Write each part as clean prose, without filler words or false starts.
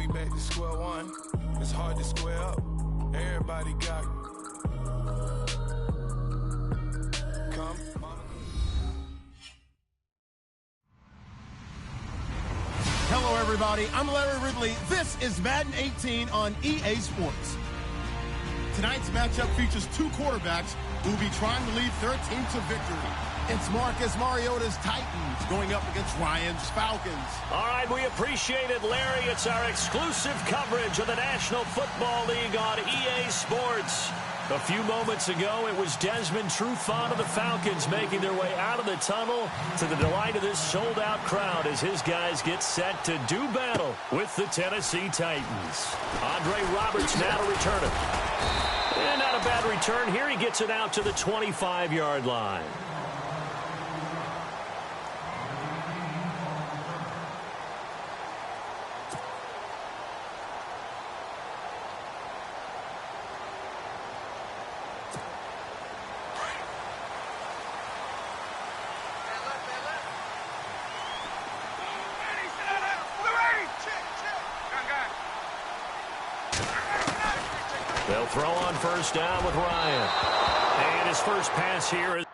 we back to square one. It's hard to square up. Everybody got come. Hello, everybody. I'm Larry Ridley. This is Madden 18 on EA Sports. Tonight's matchup features two quarterbacks who will be trying to lead their team to victory. It's Marcus Mariota's Titans going up against Ryan's Falcons. All right, we appreciate it, Larry. It's our exclusive coverage of the National Football League on EA Sports. A few moments ago, it was Desmond Trufant of the Falcons making their way out of the tunnel to the delight of this sold-out crowd as his guys get set to do battle with the Tennessee Titans. Andre Roberts now to return it. And not a bad return here. He gets it out to the 25-yard line. They'll throw on first down with Ryan. And his first pass here is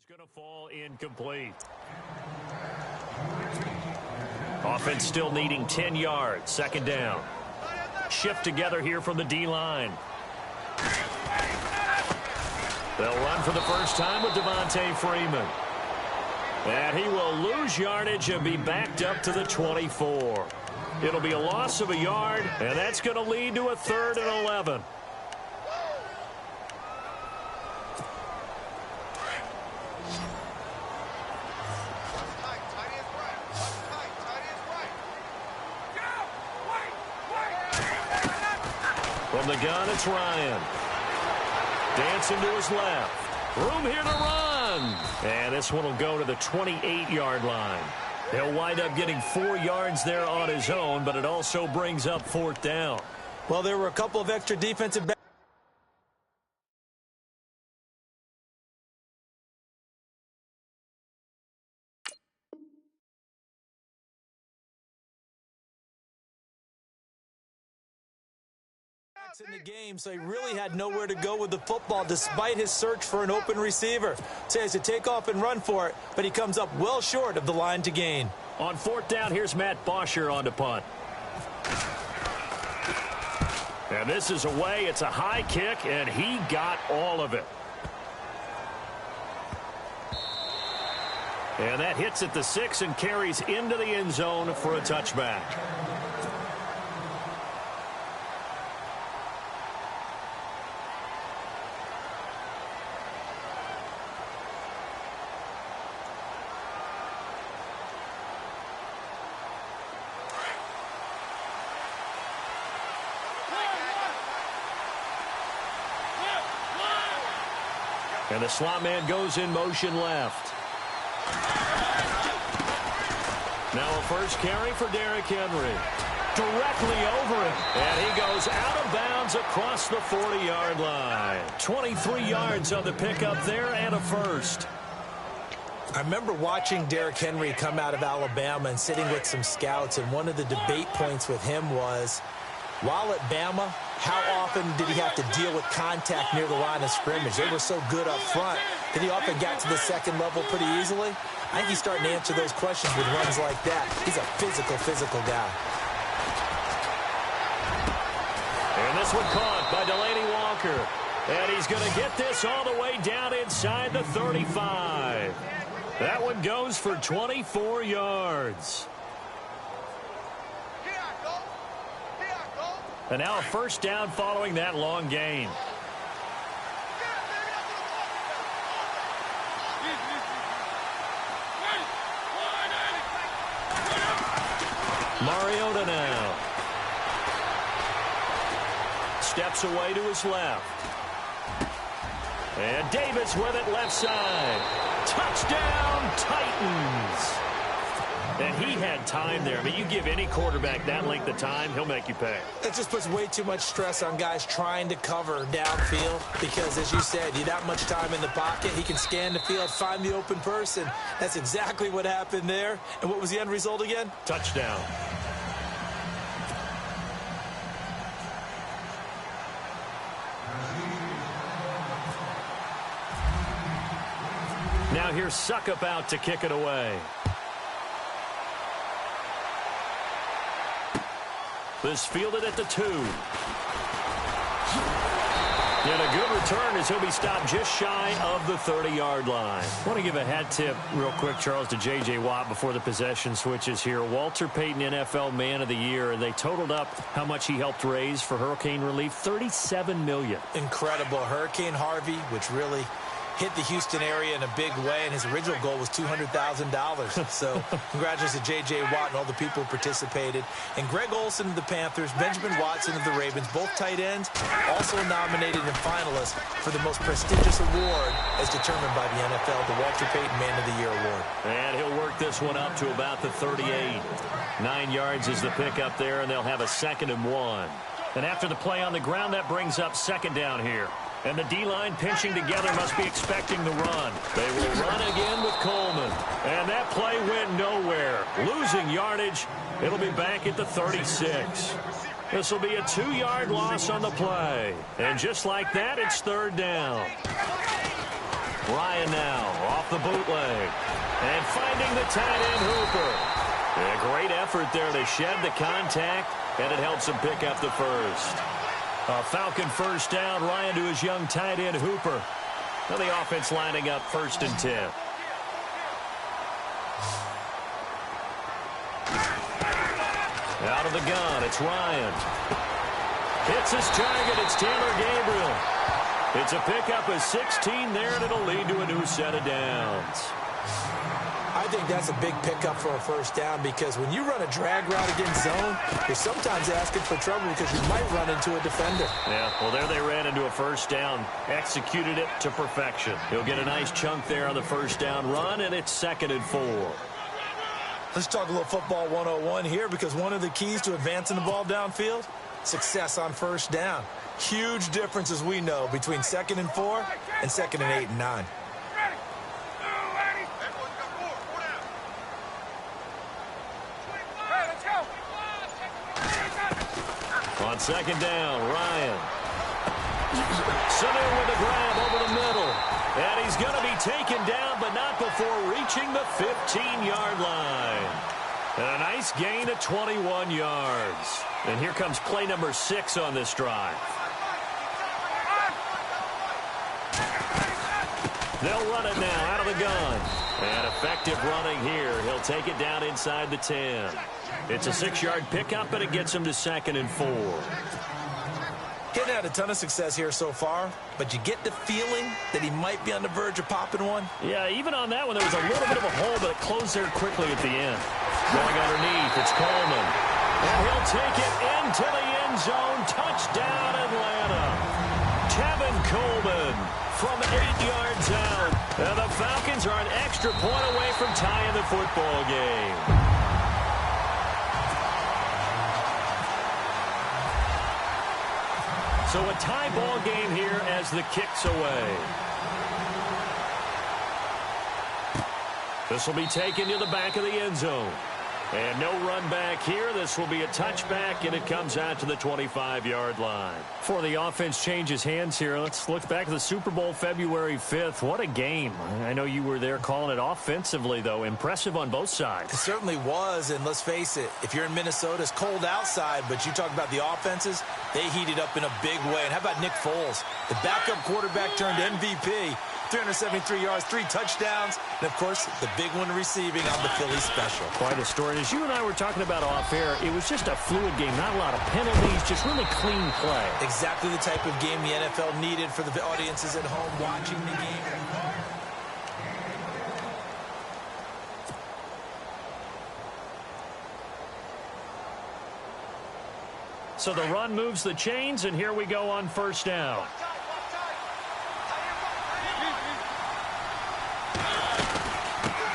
going to fall incomplete. Offense still needing 10 yards. Second down. Shift together here from the D-line. They'll run for the first time with Devontae Freeman. And he will lose yardage and be backed up to the 24. It'll be a loss of a yard, and that's going to lead to a 3rd and 11. From the gun, it's Ryan. Dancing to his left. Room here to run. And this one will go to the 28-yard line. He'll wind up getting 4 yards there on his own, but it also brings up 4th down. Well, there were a couple of extra defensive backs. In the game, so he really had nowhere to go with the football despite his search for an open receiver. So he has to take off and run for it, but he comes up well short of the line to gain. On 4th down, here's Matt Bosher on to punt. And this is away. It's a high kick, and he got all of it. And that hits at the 6 and carries into the end zone for a touchback. And the slot man goes in motion left. Now a first carry for Derrick Henry. Directly over it. And he goes out of bounds across the 40-yard line. 23 yards on the pickup there and a first. I remember watching Derrick Henry come out of Alabama and sitting with some scouts, and one of the debate points with him was, while at Bama, how often did he have to deal with contact near the line of scrimmage? They were so good up front that he often got to the second level pretty easily. I think he's starting to answer those questions with runs like that. He's a physical guy. And this one caught by Delaney Walker. And he's going to get this all the way down inside the 35. That one goes for 24 yards. And now a first down following that long gain. Mariota now. Steps away to his left. And Davis with it left side. Touchdown, Titans. And he had time there. I mean, you give any quarterback that length of time, he'll make you pay. It just puts way too much stress on guys trying to cover downfield because, as you said, you that much time in the pocket. He can scan the field, find the open person. That's exactly what happened there. And what was the end result again? Touchdown. Now here's Suckup out to kick it away. This fielded at the 2. And a good return as he'll be stopped just shy of the 30-yard line. I want to give a hat tip real quick, Charles, to J.J. Watt before the possession switches here. Walter Payton, NFL Man of the Year. They totaled up how much he helped raise for hurricane relief, $37 million. Incredible. Hurricane Harvey, which really hit the Houston area in a big way, and his original goal was $200,000. So congratulations to J.J. Watt and all the people who participated. And Greg Olsen of the Panthers, Benjamin Watson of the Ravens, both tight ends, also nominated and finalists for the most prestigious award as determined by the NFL, the Walter Payton Man of the Year Award. And he'll work this one up to about the 38. 9 yards is the pickup there, and they'll have a 2nd and 1. And after the play on the ground, that brings up 2nd down here. And the D-line pinching together must be expecting the run. They will run again with Coleman. And that play went nowhere. Losing yardage. It'll be back at the 36. This will be a 2-yard loss on the play. And just like that, it's 3rd down. Ryan now off the bootleg. And finding the tight end Hooper. A great effort there to shed the contact. And it helps him pick up the first. A Falcon 1st down. Ryan to his young tight end Hooper. Now the offense lining up 1st and 10. Out of the gun, it's Ryan. Hits his target, it's Taylor Gabriel. It's a pickup of 16 there, and it'll lead to a new set of downs. I think that's a big pickup for a 1st down because when you run a drag route against zone, you're sometimes asking for trouble because you might run into a defender. Yeah, well, there they ran into a 1st down. Executed it to perfection. He'll get a nice chunk there on the 1st down run, and it's 2nd and 4. Let's talk a little football 101 here because one of the keys to advancing the ball downfield, success on 1st down. Huge difference, as we know, between 2nd and 4 and 2nd and 8 and 9. On 2nd down, Ryan. Sanu with the grab over the middle. And he's going to be taken down, but not before reaching the 15-yard line. And a nice gain of 21 yards. And here comes play number 6 on this drive. They'll run it now out of the gun. And effective running here. He'll take it down inside the 10. It's a 6-yard pickup, and it gets him to 2nd and 4. Getting had a ton of success here so far, but you get the feeling that he might be on the verge of popping one. Yeah, even on that one, there was a little bit of a hole, but it closed there quickly at the end. Going underneath, it's Coleman. And he'll take it into the end zone. Touchdown, Atlanta. Tevin Coleman from 8 yards out. And the Falcons are an extra point away from tying the football game. So a tie ball game here as the kick's away. This will be taken to the back of the end zone. And no run back here. This will be a touchback, and it comes out to the 25-yard line. Before the offense changes hands here, let's look back at the Super Bowl February 5th. What a game. I know you were there calling it offensively, though. Impressive on both sides. It certainly was, and let's face it, if you're in Minnesota, it's cold outside, but you talk about the offenses, they heated up in a big way. And how about Nick Foles? The backup quarterback turned MVP. 373 yards, 3 touchdowns, and, of course, the big one receiving on the Philly special. Quite a story. As you and I were talking about off air, it was just a fluid game, not a lot of penalties, just really clean play. Exactly the type of game the NFL needed for the audiences at home watching the game. So the run moves the chains, and here we go on 1st down.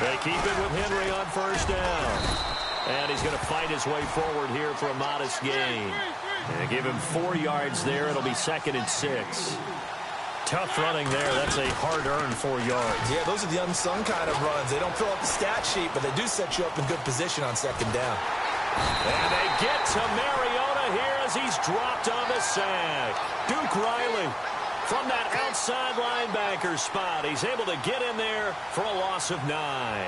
They keep it with Henry on first down. And he's going to fight his way forward here for a modest gain. And give him 4 yards there. It'll be 2nd and 6. Tough running there. That's a hard-earned 4 yards. Yeah, those are the unsung kind of runs. They don't fill up the stat sheet, but they do set you up in good position on 2nd down. And they get to Mariota here as he's dropped on the sack. Duke Riley from that outside linebacker spot. He's able to get in there for a loss of 9.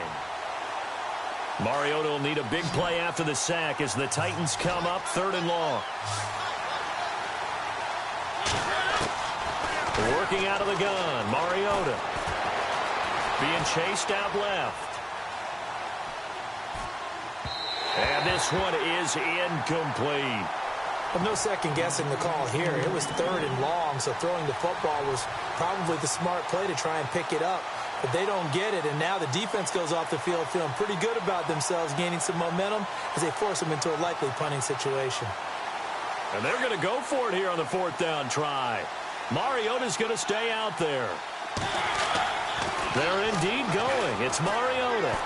Mariota will need a big play after the sack as the Titans come up 3rd and long. Working out of the gun, Mariota being chased out left. And this one is incomplete. Well, no second guessing the call here. It was 3rd and long, so throwing the football was probably the smart play to try and pick it up. But they don't get it, and now the defense goes off the field feeling pretty good about themselves, gaining some momentum as they force them into a likely punting situation. And they're going to go for it here on the 4th down try. Mariota's going to stay out there. They're indeed going. It's Mariota.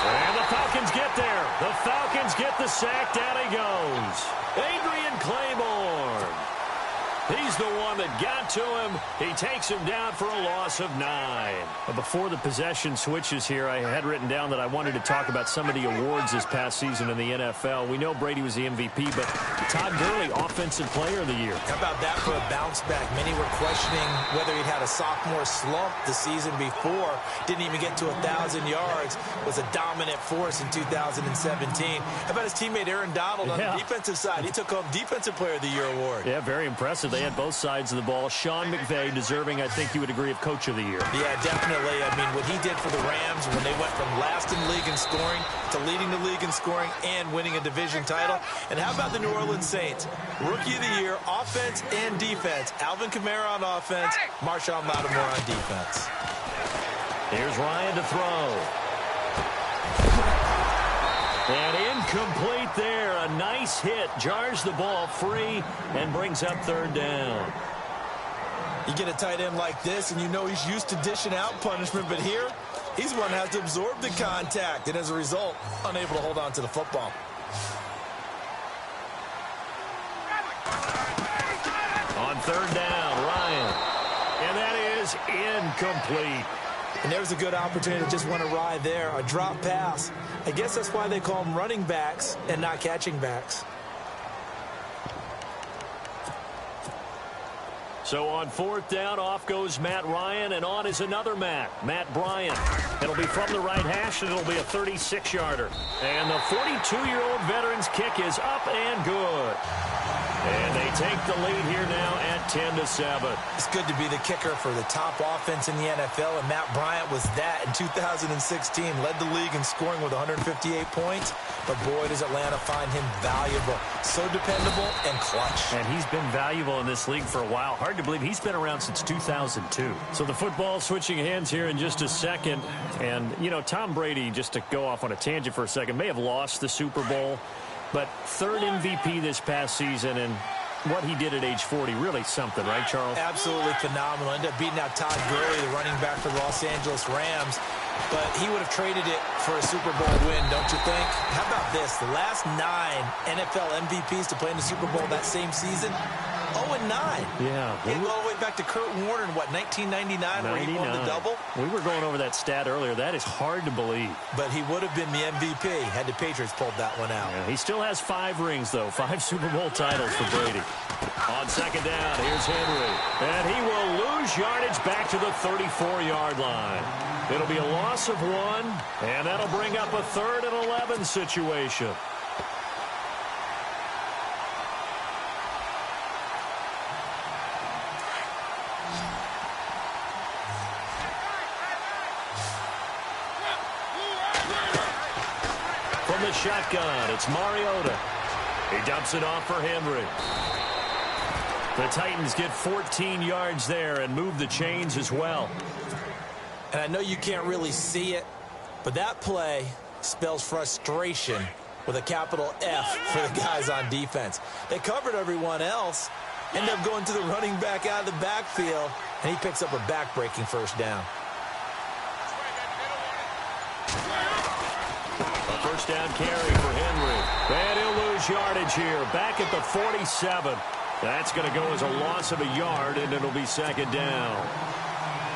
And the Falcons get there. The Falcons get the sack. Down he goes. Adrian Claiborne. He's the one that got to him. He takes him down for a loss of 9. But before the possession switches here, I had written down that I wanted to talk about some of the awards this past season in the NFL. We know Brady was the MVP, but Todd Gurley, Offensive Player of the Year. How about that for a bounce back? Many were questioning whether he'd had a sophomore slump the season before. Didn't even get to 1,000 yards. Was a dominant force in 2017. How about his teammate Aaron Donald on the defensive side? He took home Defensive Player of the Year award. Yeah, very impressive. They had both sides of the ball. Sean McVay deserving, I think you would agree, of Coach of the Year. Yeah, definitely. I mean, what he did for the Rams when they went from last in the league in scoring to leading the league in scoring and winning a division title. And how about the New Orleans Saints? Rookie of the Year, offense and defense. Alvin Kamara on offense, Marshawn Lattimore on defense. Here's Ryan to throw. And incomplete there. A nice hit. Jars the ball free and brings up 3rd down. You get a tight end like this, and you know he's used to dishing out punishment, but here, he's the one that has to absorb the contact, and as a result, unable to hold on to the football. On 3rd down, Ryan. And that is incomplete. And there's a good opportunity to just want to ride there. A drop pass. I guess that's why they call them running backs and not catching backs. So on 4th down, off goes Matt Ryan, and on is another Matt Bryant. It'll be from the right hash, and it'll be a 36-yarder. And the 42-year-old veteran's kick is up and good. And they take the lead here now at 10-7. It's good to be the kicker for the top offense in the NFL, and Matt Bryant was that in 2016. Led the league in scoring with 158 points, but boy, does Atlanta find him valuable. So dependable and clutch. And he's been valuable in this league for a while. Hard to believe he's been around since 2002. So the football switching hands here in just a second. And, you know, Tom Brady, just to go off on a tangent for a second, may have lost the Super Bowl, but 3rd MVP this past season, and what he did at age 40, really something, right, Charles? Absolutely phenomenal. Ended up beating out Todd Gurley, the running back for the Los Angeles Rams, but he would have traded it for a Super Bowl win, don't you think? How about this? The last 9 NFL MVPs to play in the Super Bowl that same season, 0-9. Yeah. He go all the way back to Kurt Warner in, what, 1999, where he won the double? We were going over that stat earlier. That is hard to believe. But he would have been the MVP had the Patriots pulled that one out. Yeah, he still has 5 rings, though. 5 Super Bowl titles for Brady. On 2nd down, here's Henry. And he will lose yardage back to the 34-yard line. It'll be a loss of 1, and that'll bring up a 3rd and 11 situation. From the shotgun, it's Mariota. He dumps it off for Henry. The Titans get 14 yards there and move the chains as well. And I know you can't really see it, but that play spells frustration with a capital F for the guys on defense. They covered everyone else, end up going to the running back out of the backfield, and he picks up a back-breaking 1st down. A first down carry for Henry. And he'll lose yardage here. Back at the 47. That's going to go as a loss of a yard, and it'll be second down.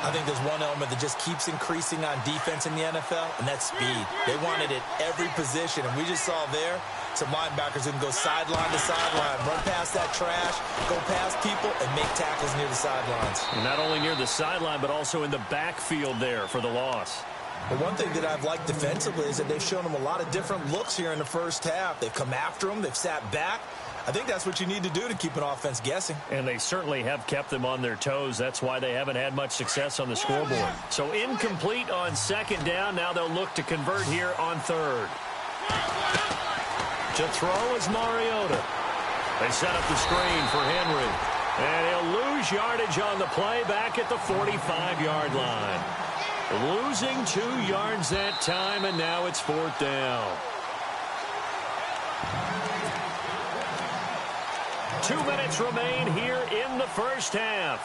I think there's one element that just keeps increasing on defense in the NFL, and that's speed. They want it at every position, and we just saw there some linebackers who can go sideline to sideline, run past that trash, go past people, and make tackles near the sidelines. And not only near the sideline, but also in the backfield there for the loss. But one thing that I've liked defensively is that they've shown them a lot of different looks here in the first half. They've come after them. They've sat back. I think that's what you need to do to keep an offense guessing. And they certainly have kept them on their toes. That's why they haven't had much success on the scoreboard. So incomplete on second down. Now they'll look to convert here on third. To throw is Mariota. They set up the screen for Henry. And he'll lose yardage on the play back at the 45-yard line. Losing 2 yards that time, and now it's fourth down. 2 minutes remain here in the first half.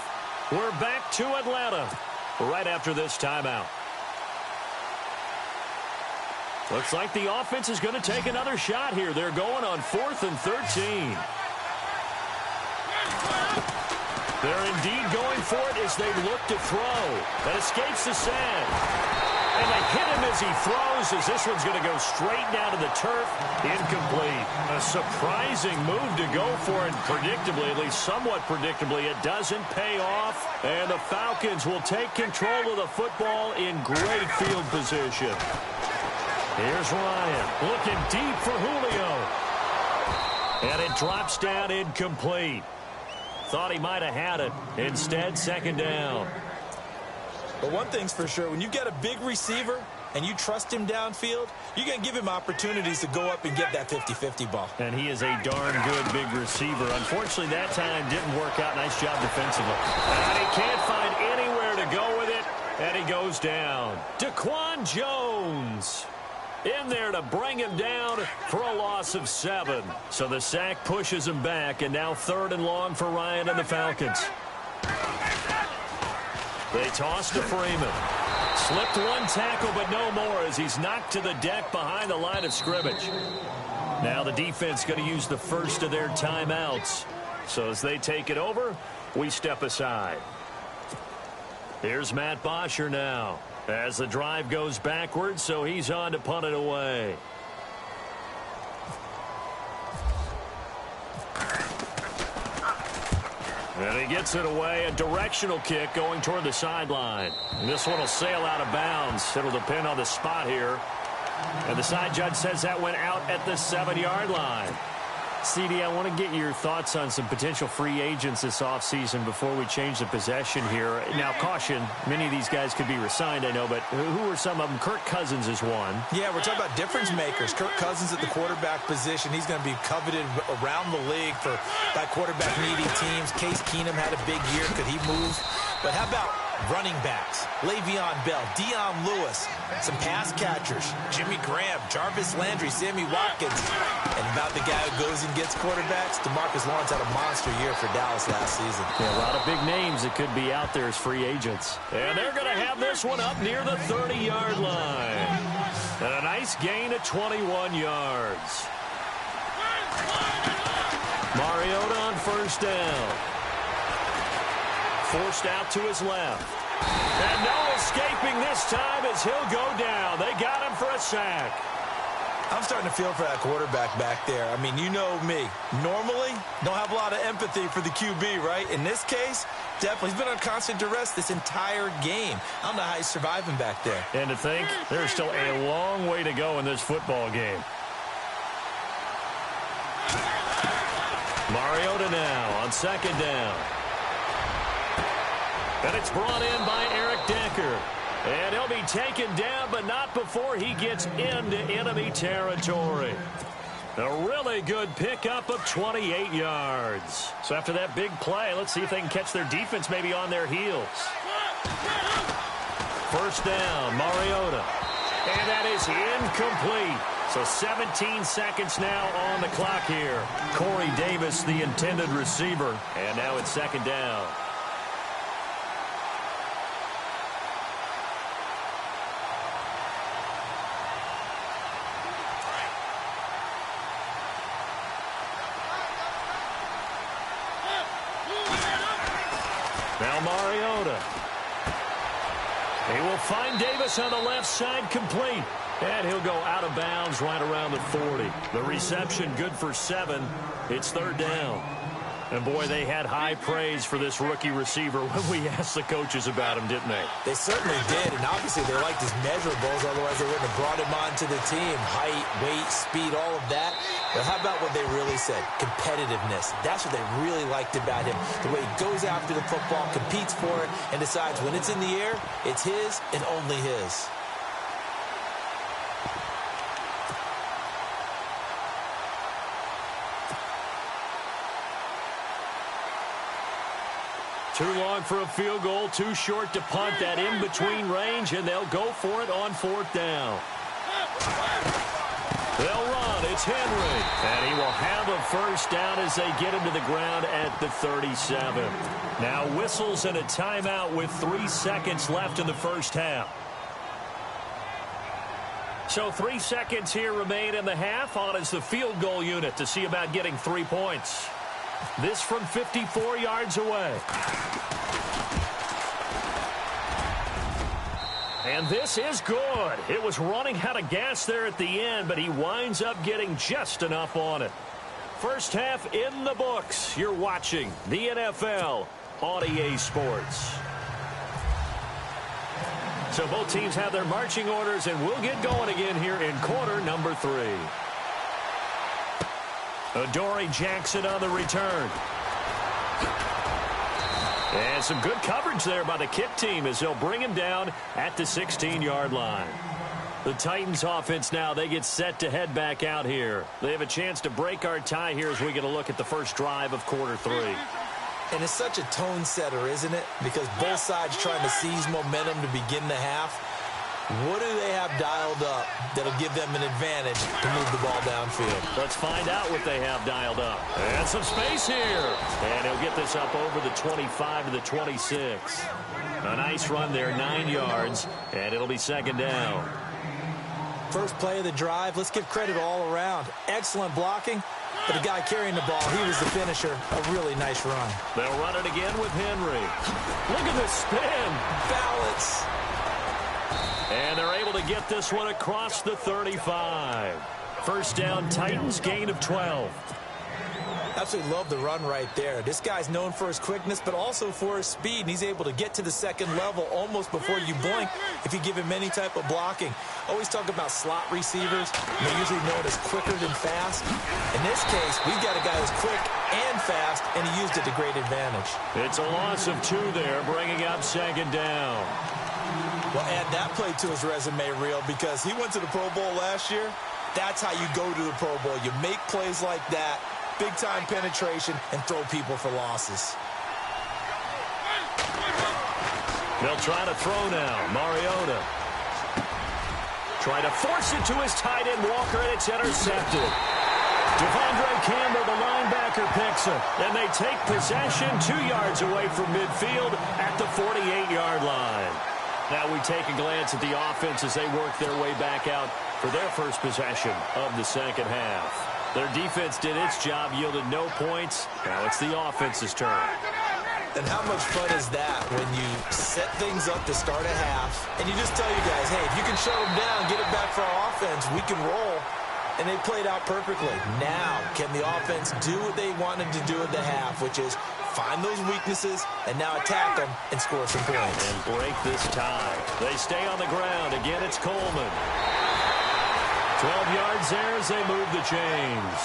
We're back to Atlanta right after this timeout. Looks like the offense is going to take another shot here. They're going on 4th and 13. They're indeed going for it as they look to throw. That escapes the sand. And they hit him as he throws, as this one's going to go straight down to the turf. Incomplete. A surprising move to go for it. Predictably, at least somewhat predictably, it doesn't pay off. And the Falcons will take control of the football in great field position. Here's Ryan looking deep for Julio. And it drops down incomplete. Thought he might have had it. Instead, second down. But one thing's for sure, when you get a big receiver and you trust him downfield, you're going to give him opportunities to go up and get that 50-50 ball. And he is a darn good big receiver. Unfortunately, that time didn't work out. Nice job defensively. And he can't find anywhere to go with it, and he goes down. Daquan Jones in there to bring him down for a loss of 7. So the sack pushes him back, and now 3rd and long for Ryan and the Falcons. They toss to Freeman. Slipped one tackle, but no more as he's knocked to the deck behind the line of scrimmage. Now the defense going to use the first of their timeouts. So as they take it over, we step aside. Here's Matt Bosher now as the drive goes backwards, so he's on to punt it away. And he gets it away. A directional kick going toward the sideline. And this one will sail out of bounds. It'll depend on the spot here. And the side judge says that went out at the 7-yard line. CD, I want to get your thoughts on some potential free agents this offseason before we change the possession here. Now, caution, many of these guys could be re-signed, I know, but who are some of them? Kirk Cousins is one. Yeah, we're talking about difference makers. Kirk Cousins at the quarterback position. He's going to be coveted around the league by quarterback-needy teams. Case Keenum had a big year. Could he move? But how about running backs? Le'Veon Bell, Dion Lewis, some pass catchers, Jimmy Graham, Jarvis Landry, Sammy Watkins. And about the guy who goes and gets quarterbacks, DeMarcus Lawrence had a monster year for Dallas last season. Yeah, a lot of big names that could be out there as free agents. And they're going to have this one up near the 30-yard line. And a nice gain of 21 yards. Mariota on first down. Forced out to his left. And no escaping this time as he'll go down. They got him for a sack. I'm starting to feel for that quarterback back there. I mean, you know me. Normally, don't have a lot of empathy for the QB, right? In this case, definitely. He's been on constant duress this entire game. I don't know how he's surviving back there. And to think, there's still a long way to go in this football game. Mariota now on second down. And it's brought in by Eric Decker. And he'll be taken down, but not before he gets into enemy territory. A really good pickup of 28 yards. So after that big play, let's see if they can catch their defense maybe on their heels. First down, Mariota. And that is incomplete. So 17 seconds now on the clock here. Corey Davis, the intended receiver. And now it's second down. He will find Davis on the left side, complete. And he'll go out of bounds right around the 40. The reception good for 7. It's third down. And, boy, they had high praise for this rookie receiver when we asked the coaches about him, didn't they? They certainly did, and obviously they liked his measurables, otherwise they wouldn't have brought him onto the team. Height, weight, speed, all of that. But how about what they really said? Competitiveness. That's what they really liked about him. The way he goes after the football, competes for it, and decides when it's in the air, it's his and only his. Too long for a field goal, too short to punt. That in-between range, and they'll go for it on fourth down. They'll run. It's Henry. And he will have a first down as they get him to the ground at the 37. Now whistles and a timeout with 3 seconds left in the first half. So 3 seconds here remain in the half. On is the field goal unit to see about getting 3 points. This from 54 yards away. And this is good. It was running out of gas there at the end, but he winds up getting just enough on it. First half in the books. You're watching the NFL on EA Sports. So both teams have their marching orders, and we'll get going again here in quarter number 3. Adoree Jackson on the return. And some good coverage there by the kick team as they'll bring him down at the 16-yard line. The Titans offense now, they get set to head back out here. They have a chance to break our tie here as we get a look at the first drive of quarter 3. And it's such a tone setter, isn't it? Because both sides trying to seize momentum to begin the half. What do they have dialed up that'll give them an advantage to move the ball downfield? Let's find out what they have dialed up. And some space here. And he'll get this up over the 25 to the 26. A nice run there, 9 yards, and it'll be second down. First play of the drive, let's give credit all around. Excellent blocking, but the guy carrying the ball, he was the finisher. A really nice run. They'll run it again with Henry. Look at the spin. Balance. And they're able to get this one across the 35. First down, Titans, gain of 12. Absolutely love the run right there. This guy's known for his quickness, but also for his speed. And he's able to get to the second level almost before you blink if you give him any type of blocking. Always talk about slot receivers. They're usually known as quicker than fast. In this case, we've got a guy who's quick and fast, and he used it to great advantage. It's a loss of 2 there, bringing up second down. Well, add that play to his resume reel because he went to the Pro Bowl last year. That's how you go to the Pro Bowl. You make plays like that, big-time penetration, and throw people for losses. They'll try to throw now. Mariota. Try to force it to his tight end, Walker, and it's intercepted. Devondre Campbell, the linebacker, picks it. And they take possession 2 yards away from midfield at the 48-yard line. Now we take a glance at the offense as they work their way back out for their first possession of the second half. Their defense did its job, yielded no points. Now it's the offense's turn. And how much fun is that when you set things up to start a half and you just tell your guys, hey, if you can shut them down, get it back for our offense, we can roll. And they played out perfectly. Now, can the offense do what they wanted to do at the half, which is find those weaknesses and now attack them and score some points. And break this tie. They stay on the ground. Again, it's Coleman. 12 yards there as they move the chains.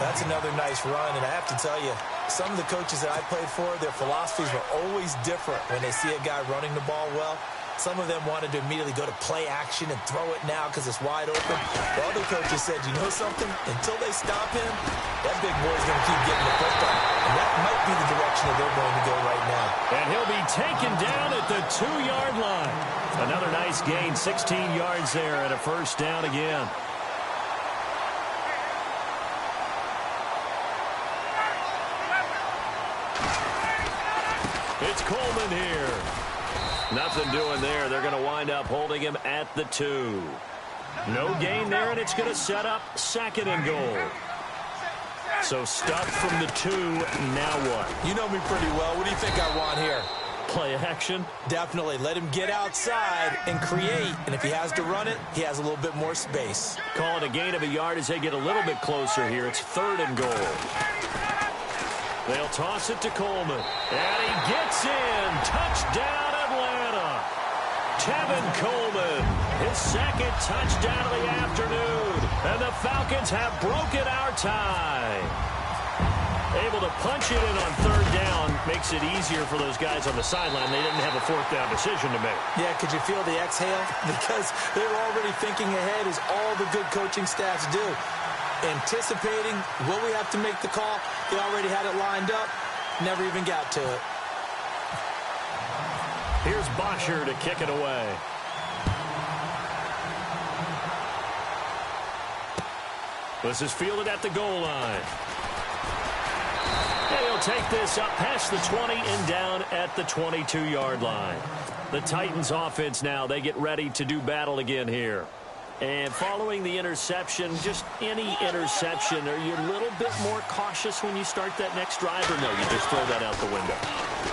That's another nice run, and I have to tell you, some of the coaches that I played for, their philosophies were always different when they see a guy running the ball well. Some of them wanted to immediately go to play action and throw it now because it's wide open. The other coaches said, you know something? Until they stop him, that big boy's going to keep getting the football. And that might be the direction that they're going to go right now. And he'll be taken down at the 2-yard line. Another nice gain, 16 yards there, and a first down again. It's Coleman here. Nothing doing there. They're going to wind up holding him at the 2. No gain there, and it's going to set up second and goal. So stuffed from the 2. Now what? You know me pretty well. What do you think I want here? play action? Definitely. Let him get outside and create. And if he has to run it, he has a little bit more space. Call it a gain of a yard as they get a little bit closer here. It's 3rd and goal. They'll toss it to Coleman. And he gets in. Touchdown, Atlanta. Tevin Coleman, his 2nd touchdown of the afternoon. And the Falcons have broken our tie. Able to punch it in on 3rd down makes it easier for those guys on the sideline. They didn't have a 4th down decision to make. Yeah, could you feel the exhale? Because they were already thinking ahead, as all the good coaching staffs do. Anticipating, will we have to make the call? They already had it lined up. Never even got to it. Here's Bosher to kick it away. This is fielded at the goal line. And he'll take this up past the 20 and down at the 22-yard line. The Titans offense now, they get ready to do battle again here. And following the interception, just any interception, are you a little bit more cautious when you start that next drive, or no, you just throw that out the window?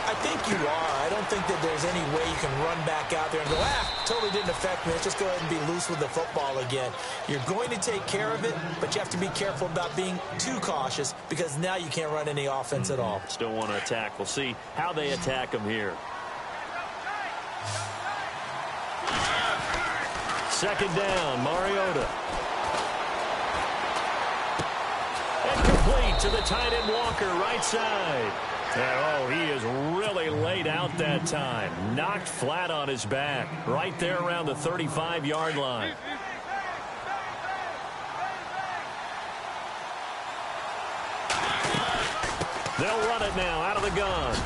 I think you are. I don't think that there's any way you can run back out there and go, totally didn't affect me. Let's just go ahead and be loose with the football again. You're going to take care of it, but you have to be careful about being too cautious, because now you can't run any offense at all. Still want to attack. We'll see how they attack them here. 2nd down, Mariota. And complete to the tight end Walker, right side. And, he is really laid out that time. Knocked flat on his back, right there around the 35-yard line. They'll run it now out of the gun.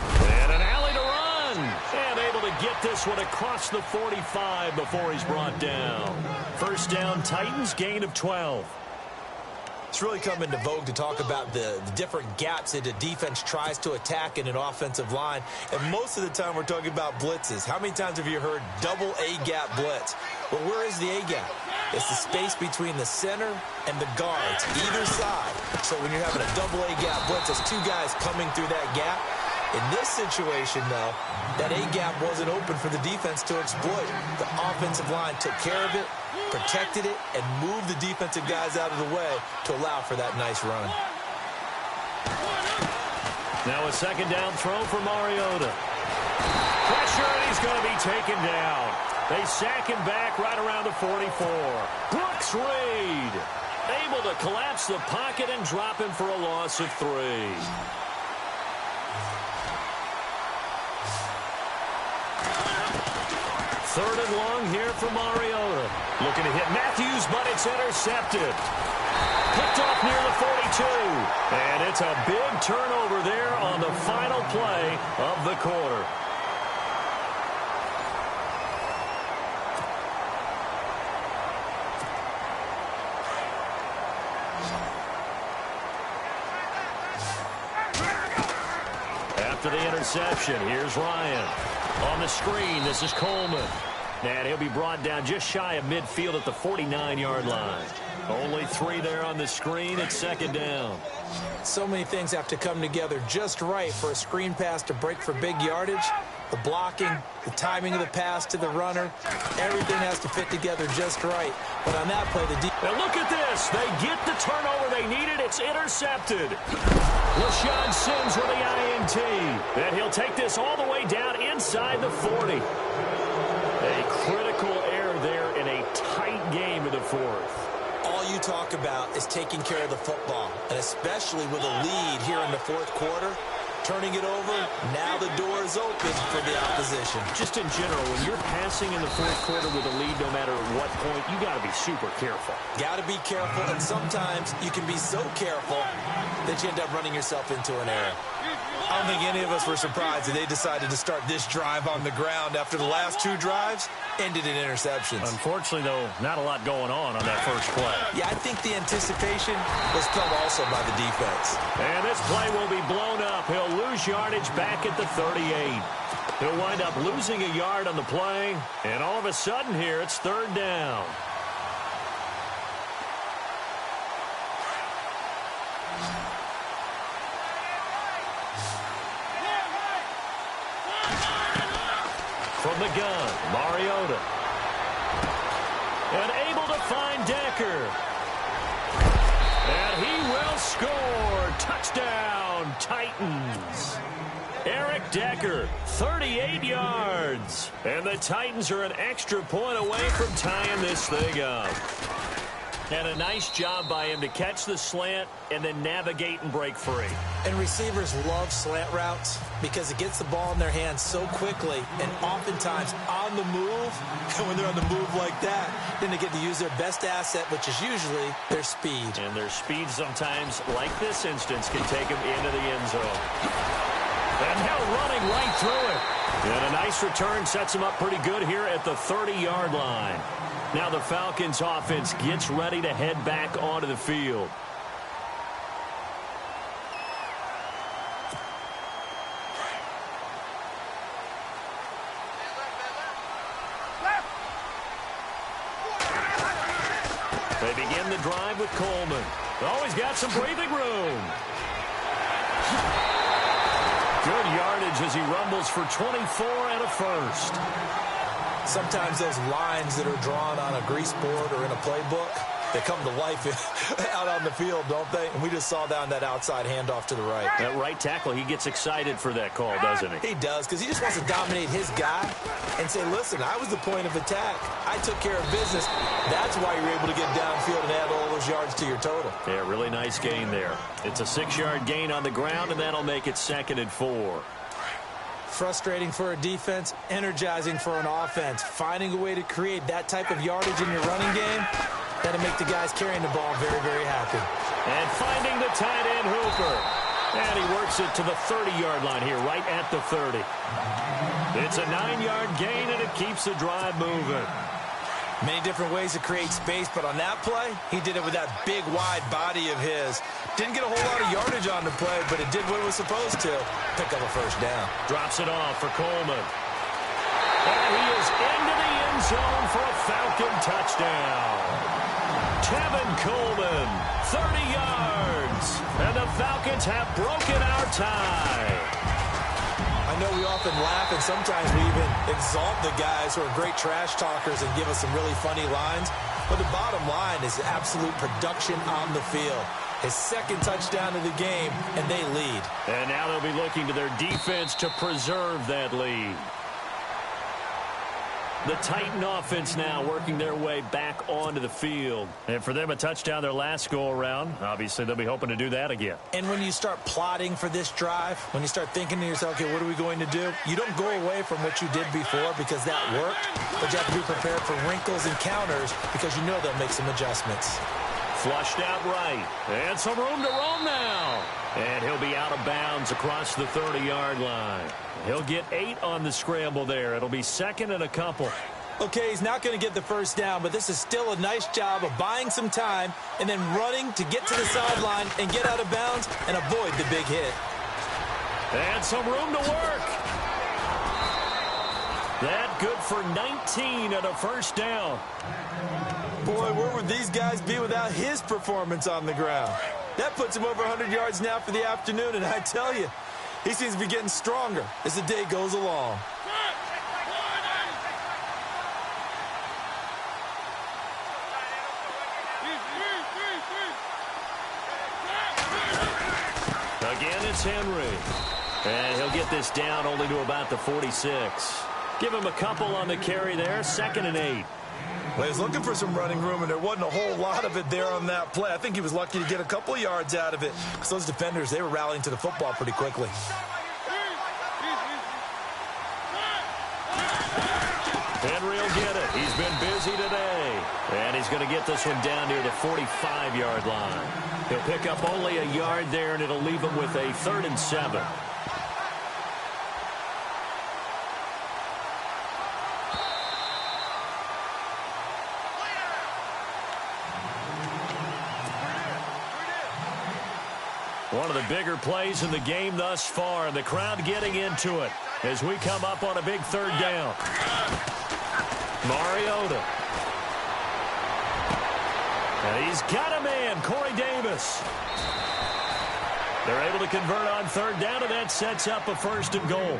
And an alley to run. And able to get this one across the 45 before he's brought down. 1st down, Titans, gain of 12. It's really come into vogue to talk about the different gaps that a defense tries to attack in an offensive line. And most of the time we're talking about blitzes. How many times have you heard double A-gap blitz? Well, where is the A-gap? It's the space between the center and the guards, either side. So when you're having a double A-gap blitz, there's 2 guys coming through that gap. In this situation, though, that A-gap wasn't open for the defense to exploit. The offensive line took care of it, protected it, and moved the defensive guys out of the way to allow for that nice run. Now a 2nd down throw for Mariota. Pressure, and he's going to be taken down. They sack him back right around the 44. Brooks Reed able to collapse the pocket and drop him for a loss of 3. 3rd and long here for Mariota. Looking to hit Matthews, but it's intercepted. Picked off near the 42. And it's a big turnover there on the final play of the quarter. After the interception, here's Ryan. On the screen, this is Coleman. And he'll be brought down just shy of midfield at the 49-yard line. Only 3 there on the screen. It's 2nd down. So many things have to come together just right for a screen pass to break for big yardage. The blocking, the timing of the pass to the runner, everything has to fit together just right. But on that play, now look at this. They get the turnover they needed. It's intercepted. LaShawn Sims with the INT. And he'll take this all the way down inside the 40. A critical error there in a tight game in the 4th. All you talk about is taking care of the football, and especially with a lead here in the 4th quarter. Turning it over, now the door is open for the opposition. Just in general, when you're passing in the 4th quarter with a lead, no matter at what point, you got to be super careful. Got to be careful, and sometimes you can be so careful that you end up running yourself into an error. I don't think any of us were surprised that they decided to start this drive on the ground after the last 2 drives ended in interceptions. Unfortunately, though, not a lot going on that first play. Yeah, I think the anticipation was felt also by the defense. And this play will be blown up. He'll lose yardage back at the 38. He'll wind up losing a yard on the play, and all of a sudden here, it's 3rd down. the gun. Mariota. And able to find Decker. And he will score. Touchdown, Titans. Eric Decker, 38 yards. And the Titans are an extra point away from tying this thing up. And a nice job by him to catch the slant and then navigate and break free. And receivers love slant routes because it gets the ball in their hands so quickly and oftentimes on the move. And when they're on the move like that, then they get to use their best asset, which is usually their speed. And their speed sometimes, like this instance, can take them into the end zone. And now running right through it. And a nice return sets them up pretty good here at the 30-yard line. Now the Falcons offense gets ready to head back onto the field. They begin the drive with Coleman. Always got some breathing room. Good yardage as he rumbles for 24 and a first. Sometimes those lines that are drawn on a grease board or in a playbook, they come to life out on the field, don't they? And we just saw that on that outside handoff to the right. That right tackle, he gets excited for that call, doesn't he? He does, because he just wants to dominate his guy and say, listen, I was the point of attack. I took care of business. That's why you're able to get downfield and add all those yards to your total. Yeah, really nice gain there. It's a 6-yard gain on the ground, and that'll make it 2nd and 4. Frustrating for a defense, energizing for an offense. Finding a way to create that type of yardage in your running game, that'll make the guys carrying the ball very, very happy. And finding the tight end Hooper. And he works it to the 30-yard line here, right at the 30. It's a 9-yard gain, and it keeps the drive moving. Many different ways to create space, but on that play, he did it with that big, wide body of his. Didn't get a whole lot of yardage on the play, but it did what it was supposed to. Pick up a first down. Drops it off for Coleman. And he is into the end zone for a Falcon touchdown. Tevin Coleman, 30 yards. And the Falcons have broken our tie. I know we often laugh, and sometimes we even exalt the guys who are great trash talkers and give us some really funny lines. But the bottom line is absolute production on the field. His 2nd touchdown of the game, and they lead. And now they'll be looking to their defense to preserve that lead. The Titan offense now working their way back onto the field. And for them, a touchdown their last go-around. Obviously, they'll be hoping to do that again. And when you start plotting for this drive, when you start thinking to yourself, okay, what are we going to do? You don't go away from what you did before because that worked, but you have to be prepared for wrinkles and counters because you know they'll make some adjustments. Flushed out right. And some room to roam now. And he'll be out of bounds across the 30-yard line. He'll get 8 on the scramble there. It'll be 2nd and a couple. Okay, he's not going to get the first down, but this is still a nice job of buying some time and then running to get to the sideline and get out of bounds and avoid the big hit. And some room to work. That good for 19 and a first down. Boy, where would these guys be without his performance on the ground? That puts him over 100 yards now for the afternoon, and I tell you, he seems to be getting stronger as the day goes along. Again, it's Henry. And he'll get this down only to about the 46. Give him a couple on the carry there, 2nd and 8. Well, he was looking for some running room, and there wasn't a whole lot of it there on that play. I think he was lucky to get a couple of yards out of it because those defenders, they were rallying to the football pretty quickly. Henry will get it. He's been busy today. And he's going to get this one down near the 45-yard line. He'll pick up only a yard there, and it'll leave him with a 3rd and 7. One of the bigger plays in the game thus far, and the crowd getting into it as we come up on a big 3rd down. Mariota. And he's got a man, Corey Davis. They're able to convert on 3rd down, and that sets up a 1st and goal.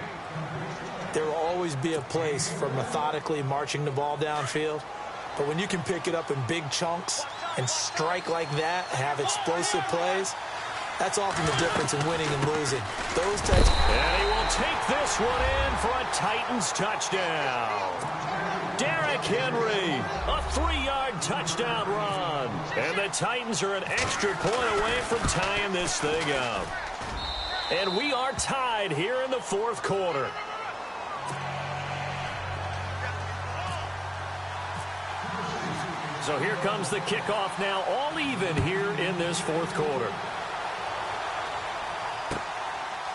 there will always be a place for methodically marching the ball downfield. But when you can pick it up in big chunks and strike like that, have explosive plays, that's often the difference in winning and losing. Those types. And he will take this one in for a Titans touchdown. Derrick Henry, a 3-yard touchdown run. And the Titans are an extra point away from tying this thing up. And we are tied here in the fourth quarter. So here comes the kickoff now, all even here in this fourth quarter.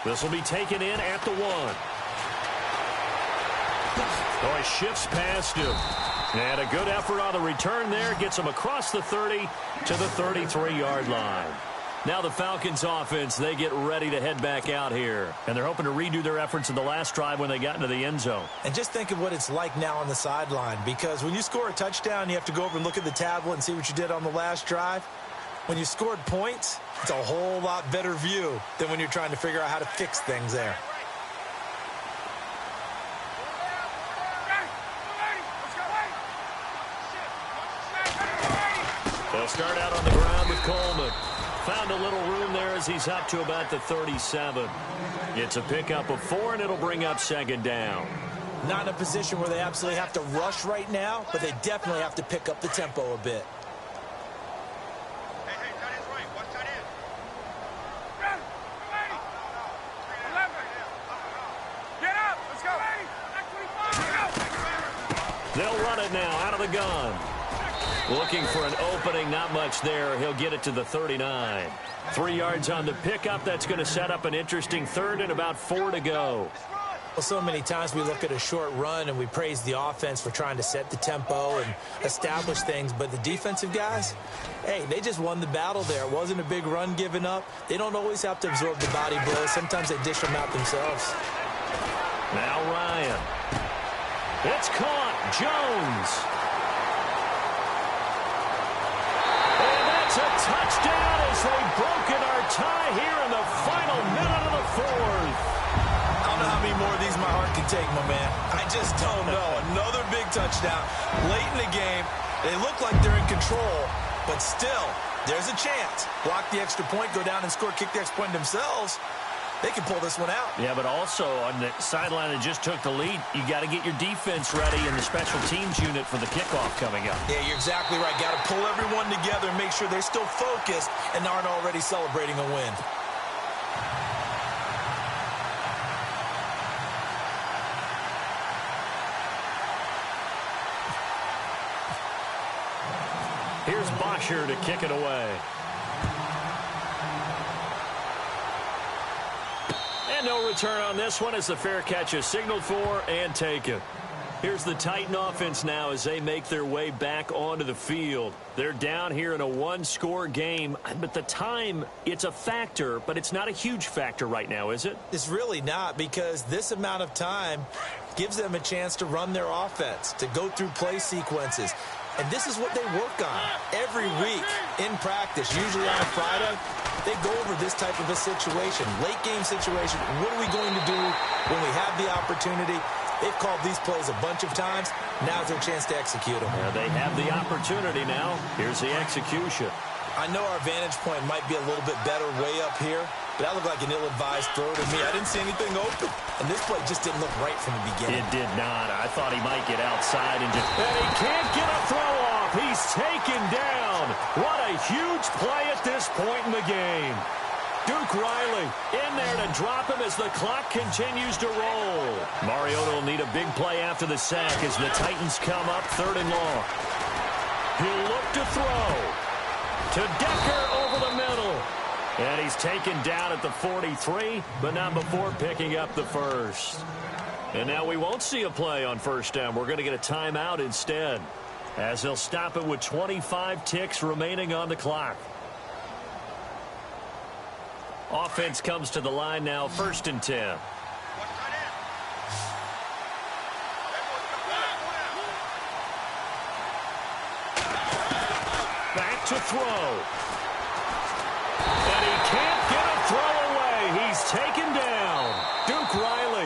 This will be taken in at the 1. Oh, he shifts past him. And a good effort on the return there. Gets him across the 30 to the 33-yard line. Now the Falcons offense, they get ready to head back out here. And they're hoping to redo their efforts in the last drive when they got into the end zone. And just think of what it's like now on the sideline. Because when you score a touchdown, you have to go over and look at the tablet and see what you did on the last drive. When you scored points, it's a whole lot better view than when you're trying to figure out how to fix things there. They'll start out on the ground with Coleman. Found a little room there as he's up to about the 37. It's a pickup of 4, and it'll bring up second down. Not in a position where they absolutely have to rush right now, but they definitely have to pick up the tempo a bit. They'll run it now out of the gun. Looking for an opening, not much there. He'll get it to the 39. 3 yards on the pickup. That's going to set up an interesting third and about 4 to go. Well, so many times we look at a short run and we praise the offense for trying to set the tempo and establish things. But the defensive guys, hey, they just won the battle there. It wasn't a big run given up. They don't always have to absorb the body blows. Sometimes they dish them out themselves. Now Ryan. It's caught. Jones. A touchdown as they've broken our tie here in the final minute of the fourth. I don't know how many more of these my heart can take, my man. I just don't know. Another big touchdown late in the game. They look like they're in control, but still, there's a chance. Block the extra point, go down and score, kick the extra point themselves. They can pull this one out. Yeah, but also on the sideline that just took the lead, you got to get your defense ready in the special teams unit for the kickoff coming up. Yeah, you're exactly right. Got to pull everyone together and make sure they're still focused and aren't already celebrating a win. Here's Bosher to kick it away. No return on this one as the fair catch is signaled for and taken. Here's the Titan offense now as they make their way back onto the field. They're down here in a one-score game, but the time, it's a factor, but it's not a huge factor right now, is it? It's really not, because this amount of time gives them a chance to run their offense, to go through play sequences. And this is what they work on every week in practice, usually on a Friday. They go over this type of a situation, late game situation. What are we going to do when we have the opportunity? They've called these plays a bunch of times. Now's their chance to execute them. Yeah, they have the opportunity now. Here's the execution. I know our vantage point might be a little bit better way up here, but that looked like an ill-advised throw to me. I didn't see anything open, and this play just didn't look right from the beginning. It did not. I thought he might get outside and just... And he can't get a throw off. He's taken down. What a huge play at this point in the game. Duke Riley in there to drop him as the clock continues to roll. Mariota will need a big play after the sack as the Titans come up 3rd and long. He'll look to throw. To Decker over the middle. And he's taken down at the 43, but not before picking up the first. And now we won't see a play on first down. We're going to get a timeout instead, as they'll stop it with 25 ticks remaining on the clock. Offense comes to the line now, 1st and 10. Back to throw. And he can't get a throw away. He's taken down. Duke Riley.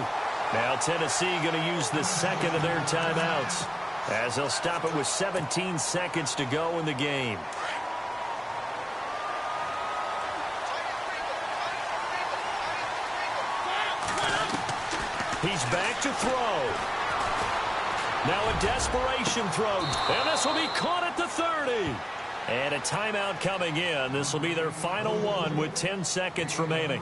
Now Tennessee going to use the second of their timeouts as they'll stop it with 17 seconds to go in the game. He's back to throw. Now a desperation throw. And this will be caught at the 30. And a timeout coming in. This will be their final one with 10 seconds remaining.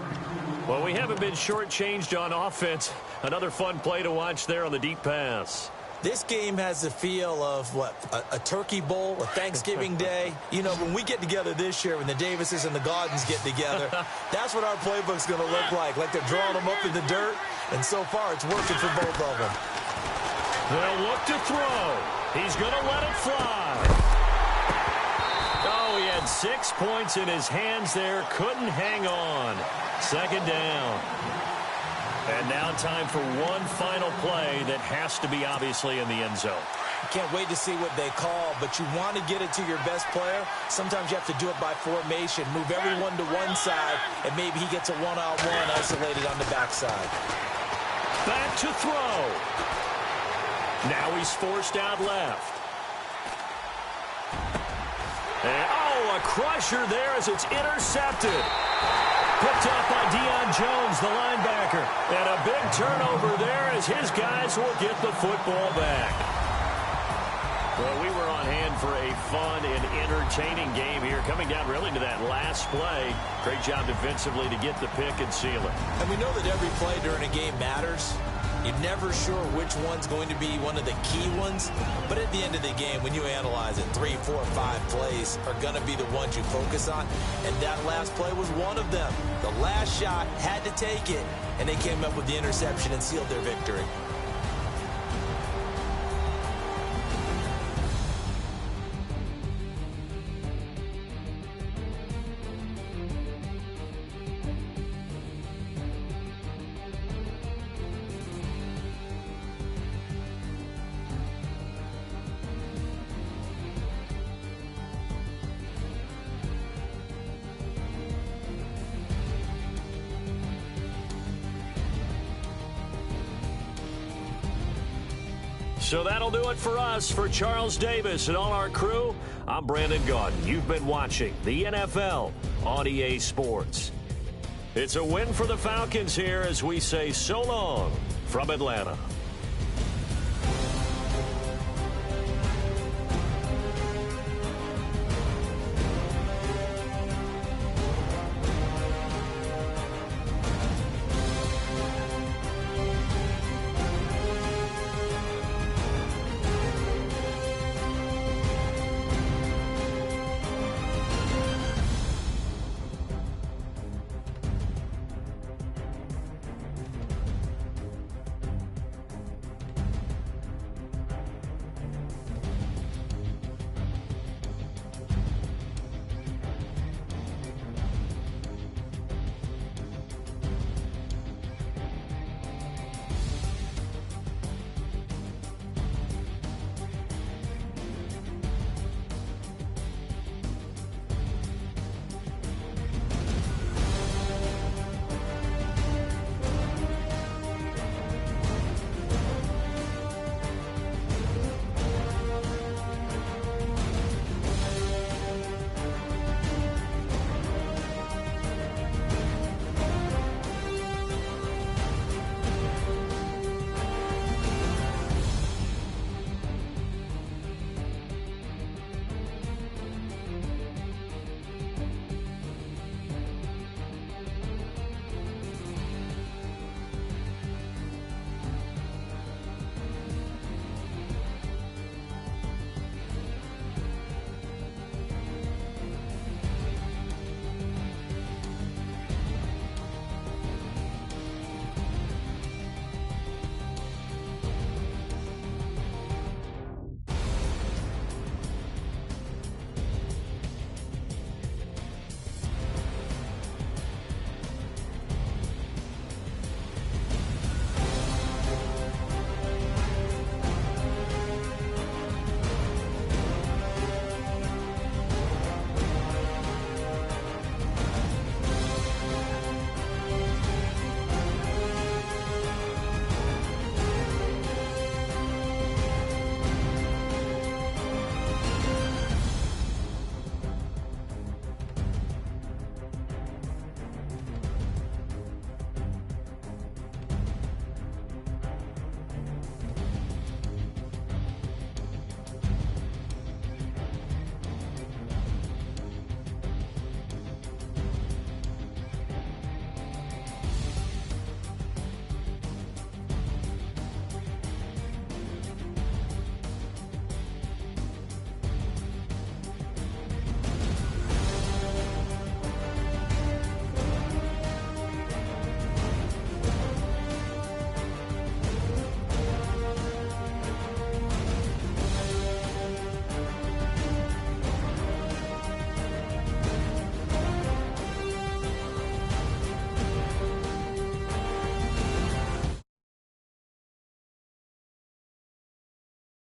Well, we haven't been shortchanged on offense. Another fun play to watch there on the deep pass. This game has the feel of, a turkey bowl, a Thanksgiving day. You know, when we get together this year, when the Davises and the Gaudens get together, that's what our playbook's going to look like they're drawing them up in the dirt, and so far it's working for both of them. They'll look to throw. He's going to let it fly. Oh, he had 6 points in his hands there, couldn't hang on. Second down. And now time for one final play that has to be obviously in the end zone. Can't wait to see what they call, but you want to get it to your best player. Sometimes you have to do it by formation. Move everyone to one side, and maybe he gets a one-on-one isolated on the backside. Back to throw. Now he's forced out left. And, a crusher there as it's intercepted. Picked up by Deion Jones, the linebacker. And a big turnover there as his guys will get the football back. Well, we were on hand for a fun and entertaining game here, coming down really to that last play. Great job defensively to get the pick and seal it. And we know that every play during a game matters. You're never sure which one's going to be one of the key ones. But at the end of the game, when you analyze it, 3, 4, 5 plays are going to be the ones you focus on. And that last play was one of them. The last shot had to take it, and they came up with the interception and sealed their victory. So that'll do it for us. For Charles Davis and all our crew, I'm Brandon Gaudin. You've been watching the NFL on EA Sports. It's a win for the Falcons here as we say so long from Atlanta.